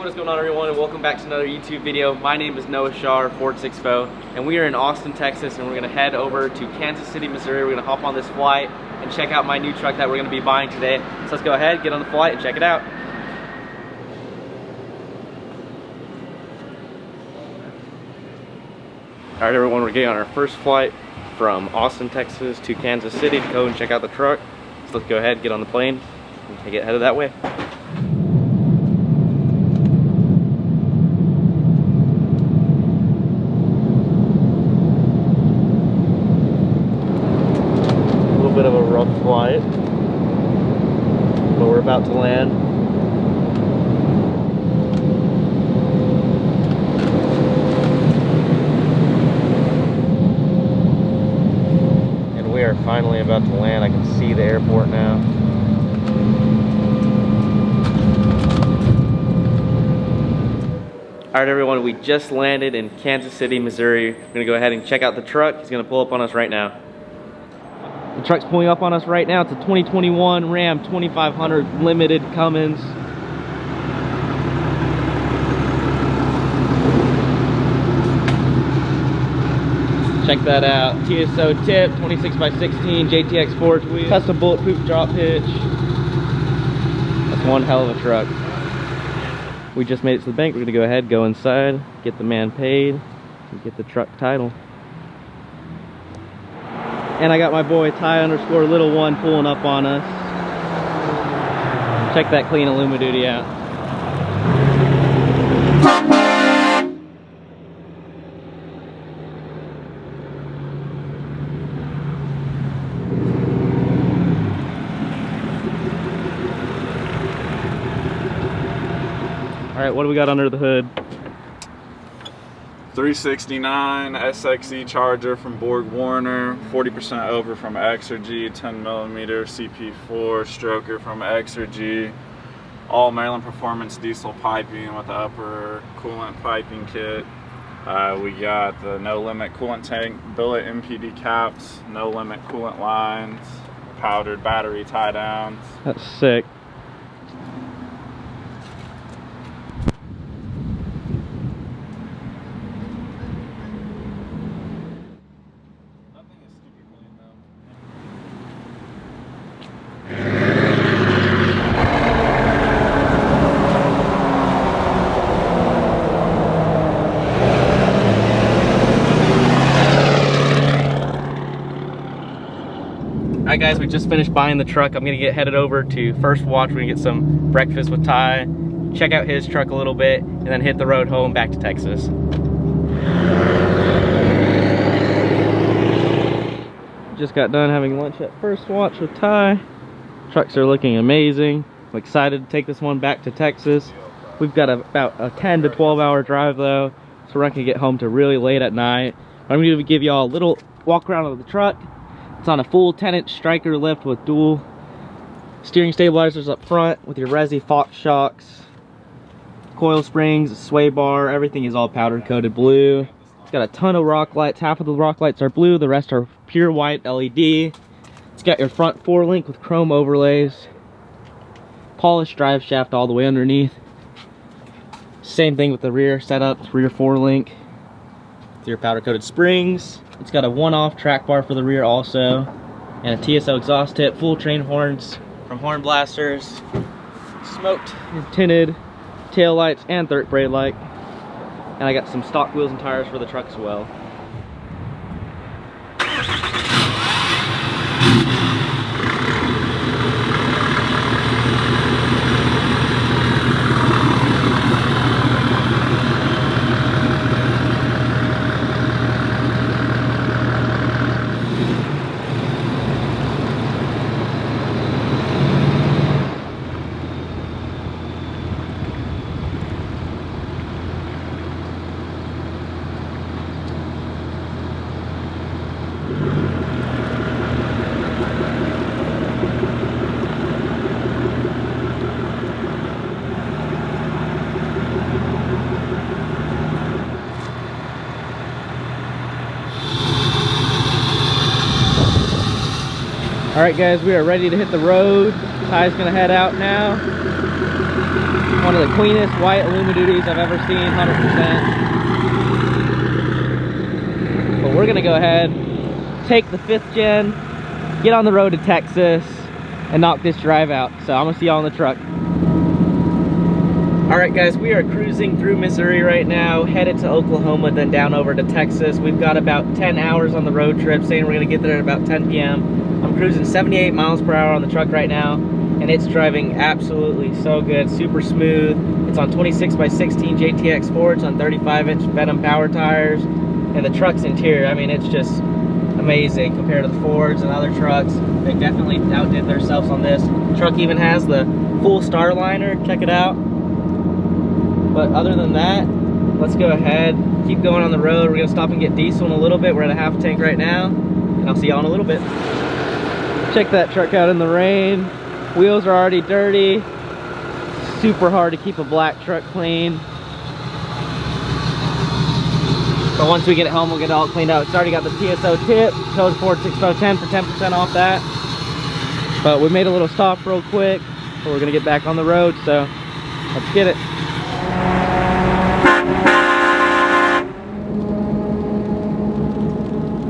What is going on, everyone, and welcome back to another YouTube video. My name is Noah Shar, Ford 6 and we are in Austin, Texas, and we're gonna head over to Kansas City, Missouri. We're gonna hop on this flight and check out my new truck that we're gonna be buying today. So let's go ahead, get on the flight, and check it out. All right, everyone, we're getting on our first flight from Austin, Texas to Kansas City to go and check out the truck. So let's go ahead, get on the plane, and get headed that way. Bit of a rough flight, but we're about to land. And we are finally about to land. I can see the airport now. All right, everyone, we just landed in Kansas City, Missouri. We're gonna go ahead and check out the truck. He's gonna pull up on us right now. The truck's pulling up on us right now. It's a 2021 Ram 2500 Limited Cummins. Check that out. TSO tip, 26x16, JTX forged wheel, custom bulletproof drop hitch. That's one hell of a truck. We just made it to the bank. We're gonna go ahead, go inside, get the man paid, and get the truck title. And I got my boy Ty_little1 pulling up on us. Check that clean Illumi-Duty out. All right, what do we got under the hood? 369 SXE Charger from Borg Warner, 40% over from Exergy, 10mm CP4 stroker from Exergy, all Maryland Performance diesel piping with the upper coolant piping kit. We got the no limit coolant tank, billet MPD caps, no limit coolant lines, powdered battery tie downs. That's sick. Alright guys, we just finished buying the truck. I'm gonna get headed over to First Watch. We're gonna get some breakfast with Ty, check out his truck a little bit, and then hit the road home back to Texas. Just got done having lunch at First Watch with Ty. Trucks are looking amazing. I'm excited to take this one back to Texas. We've got about a 10 to 12 hour drive though, so we're not gonna get home till really late at night. I'm gonna give y'all a little walk around of the truck. It's on a full 10-inch striker lift with dual steering stabilizers up front with your Resi Fox shocks, coil springs, a sway bar. Everything is all powder coated blue. It's got a ton of rock lights. Half of the rock lights are blue, the rest are pure white LED. It's got your front 4-link with chrome overlays, polished drive shaft all the way underneath. Same thing with the rear setup, rear 4-link with your powder coated springs. It's got a one-off track bar for the rear also, and a TSO exhaust tip, full train horns from Horn Blasters, smoked and tinted tail lights and third brake light, and I got some stock wheels and tires for the truck as well. All right, guys, we are ready to hit the road. Ty's gonna head out now. One of the cleanest white Alumiduties I've ever seen, 100%. But we're gonna go ahead, take the 5th gen, get on the road to Texas, and knock this drive out. So I'm gonna see y'all in the truck. All right, guys, we are cruising through Missouri right now, headed to Oklahoma, then down over to Texas. We've got about 10 hours on the road trip, saying we're gonna get there at about 10 p.m. I'm cruising 78 miles per hour on the truck right now, and it's driving absolutely so good, super smooth. It's on 26x16 JTX Fords on 35-inch Venom power tires, and the truck's interior, I mean, it's just amazing compared to the Fords and other trucks. They definitely outdid themselves on this. The truck even has the full Starliner, check it out. But other than that, let's go ahead, keep going on the road. We're gonna stop and get diesel in a little bit. We're at a half tank right now, and I'll see y'all in a little bit. Check that truck out in the rain. Wheels are already dirty. Super hard to keep a black truck clean. But once we get it home, we'll get it all cleaned out. It's already got the TSO tip, code Ford 6010 for 10% off that. But we made a little stop real quick, but we're gonna get back on the road, so let's get it.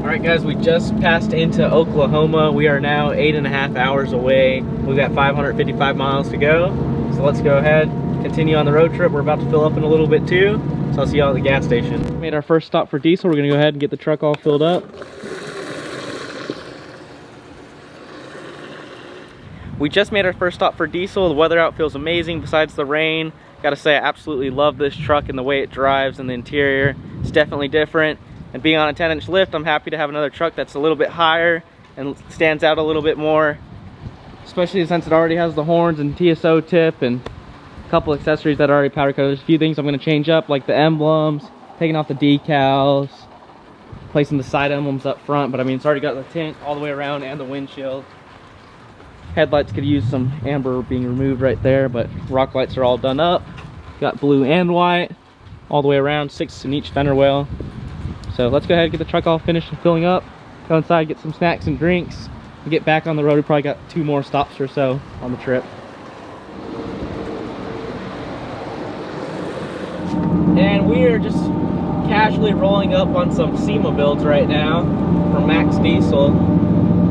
Alright guys, we just passed into Oklahoma. We are now 8.5 hours away. We've got 555 miles to go. So let's go ahead, continue on the road trip. We're about to fill up in a little bit too. So I'll see y'all at the gas station. Made our first stop for diesel. We're gonna go ahead and get the truck all filled up. We just made our first stop for diesel. The weather out feels amazing besides the rain. Gotta say, I absolutely love this truck and the way it drives and the interior. It's definitely different. And being on a 10-inch lift, I'm happy to have another truck that's a little bit higher and stands out a little bit more. Especially since it already has the horns and TSO tip and a couple accessories that are already powder coated. There's a few things I'm gonna change up, like the emblems, taking off the decals, placing the side emblems up front, but I mean, it's already got the tint all the way around and the windshield. Headlights could use some amber being removed right there, but rock lights are all done up. Got blue and white all the way around, 6 in each fender well. So let's go ahead and get the truck all finished and filling up, go inside, get some snacks and drinks, and get back on the road. We probably got 2 more stops or so on the trip. And we are just casually rolling up on some SEMA builds right now from Max Diesel.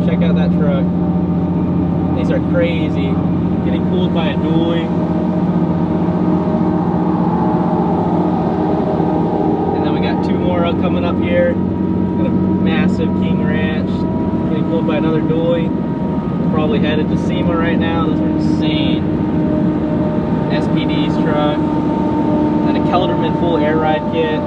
Check out that truck. These are crazy. Getting cooled by a dually. And then we got 2 more coming up here. Got a massive King Ranch. Getting cooled by another dually. Probably headed to SEMA right now. Those are insane. SPD's truck. And a Kelderman full air ride kit.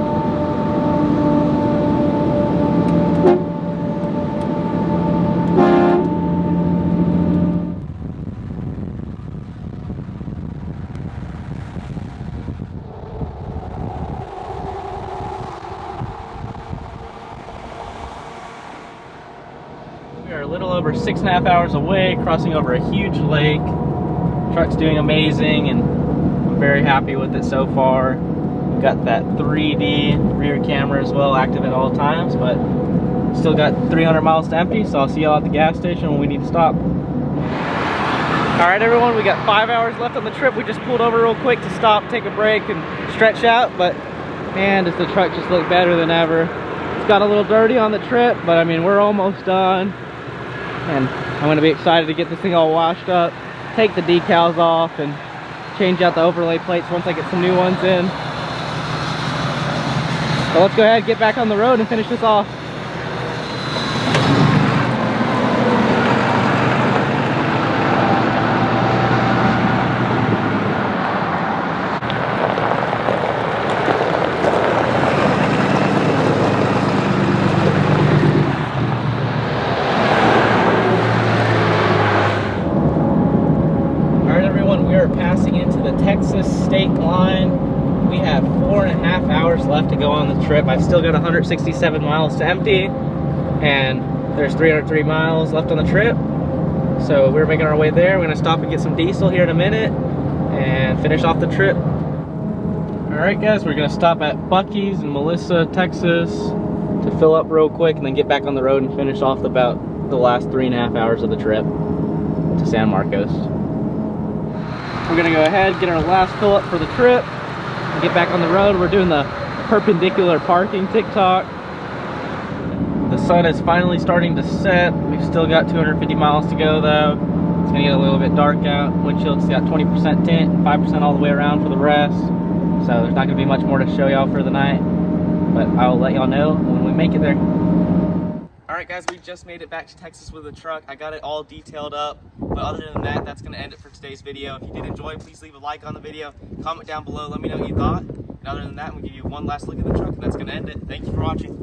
We are a little over 6.5 hours away, crossing over a huge lake. Truck's doing amazing, and I'm very happy with it so far. We've got that 3D rear camera as well, active at all times, but still got 300 miles to empty, so I'll see y'all at the gas station when we need to stop. Alright everyone, we got 5 hours left on the trip. We just pulled over real quick to stop, take a break, and stretch out, but man, does the truck just look better than ever. It's got a little dirty on the trip, but I mean, we're almost done. And I'm gonna be excited to get this thing all washed up, take the decals off, and change out the overlay plates once I get some new ones in. So let's go ahead and get back on the road and finish this off. Passing into the Texas state line. We have 4.5 hours left to go on the trip. I've still got 167 miles to empty, and there's 303 miles left on the trip. So we're making our way there. We're gonna stop and get some diesel here in a minute and finish off the trip. All right guys, we're gonna stop at Buc-ee's in Melissa, Texas to fill up real quick and then get back on the road and finish off about the last 3.5 hours of the trip to San Marcos. We're gonna go ahead, get our last fill up for the trip, and get back on the road. We're doing the perpendicular parking TikTok. The sun is finally starting to set. We've still got 250 miles to go though. It's gonna get a little bit dark out. Windshield's got 20% tint, 5% all the way around for the rest. So there's not gonna be much more to show y'all for the night, but I'll let y'all know when we make it there. All right guys, we just made it back to Texas with the truck. I got it all detailed up, but other than that, that's gonna end it for today's video. If you did enjoy, please leave a like on the video, comment down below, let me know what you thought. And other than that, we'll give you one last look at the truck, and that's gonna end it. Thank you for watching.